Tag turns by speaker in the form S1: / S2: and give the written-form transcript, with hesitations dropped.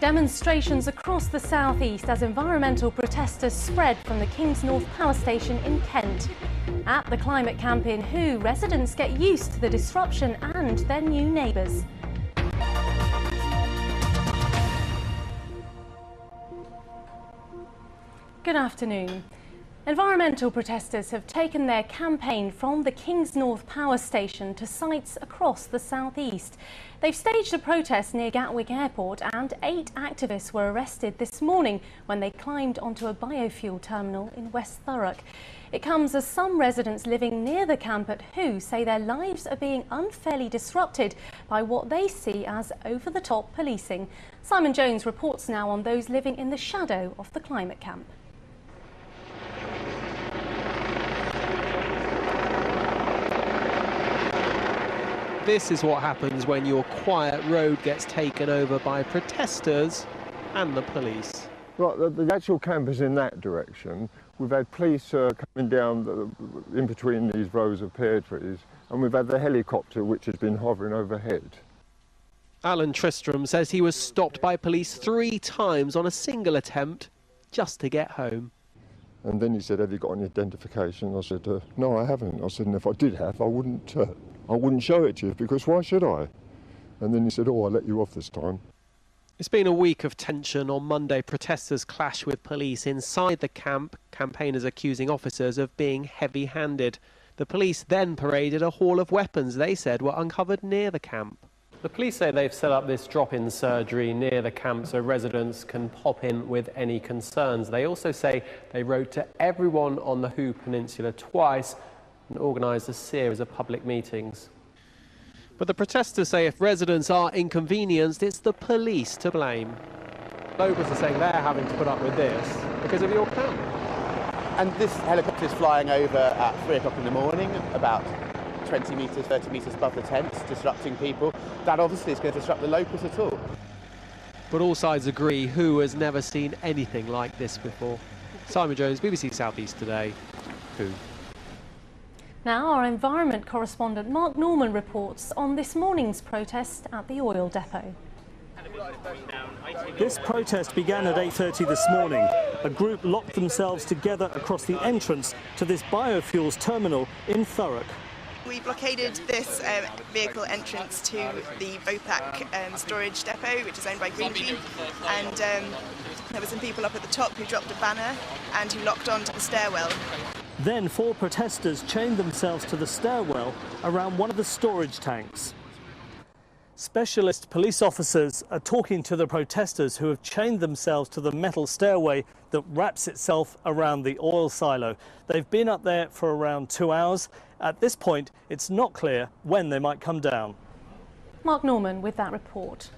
S1: Demonstrations across the southeast as environmental protesters spread from the Kingsnorth power station in Kent. At the climate camp in Hoo, residents get used to the disruption and their new neighbours. Good afternoon. Environmental protesters have taken their campaign from the Kingsnorth power station to sites across the southeast. They've staged a protest near Gatwick Airport and 8 activists were arrested this morning when they climbed onto a biofuel terminal in West Thurrock. It comes as some residents living near the camp at Hoo say their lives are being unfairly disrupted by what they see as over-the-top policing. Simon Jones reports now on those living in the shadow of the climate camp.
S2: This is what happens when your quiet road gets taken over by protesters and the police.
S3: Right, the actual camp is in that direction. We've had police coming down in between these rows of pear trees, and we've had the helicopter which has been hovering overhead.
S2: Alan Tristram says he was stopped by police 3 times on a single attempt just to get home.
S3: And then he said, "Have you got any identification?" I said, "No, I haven't." I said, "And if I did have, I wouldn't show it to you, because why should I?" And then he said, "Oh, I'll let you off this time."
S2: It's been a week of tension. On Monday, protesters clashed with police inside the camp, campaigners accusing officers of being heavy-handed. The police then paraded a haul of weapons they said were uncovered near the camp. The police say they've set up this drop-in surgery near the camp so residents can pop in with any concerns. They also say they wrote to everyone on the Hoo Peninsula twice and organised a series of public meetings. But the protesters say if residents are inconvenienced, it's the police to blame. Locals are saying they're having to put up with this because of your camp.
S4: And this helicopter is flying over at 3 o'clock in the morning, about 20 metres, 30 metres above the tents, disrupting people. That obviously is going to disrupt the locals at all.
S2: But all sides agree Hoo has never seen anything like this before. Simon Jones, BBC South East Today, Hoo.
S1: Now our environment correspondent Mark Norman reports on this morning's protest at the oil depot.
S5: This protest began at 8:30 this morning. A group locked themselves together across the entrance to this biofuels terminal in Thurrock.
S6: We blockaded this vehicle entrance to the Vopak storage depot, which is owned by Greenview, and there were some people up at the top who dropped a banner and who locked onto the stairwell.
S5: Then 4 protesters chained themselves to the stairwell around one of the storage tanks. Specialist police officers are talking to the protesters who have chained themselves to the metal stairway that wraps itself around the oil silo. They've been up there for around 2 hours. At this point, it's not clear when they might come down.
S1: Mark Norman with that report.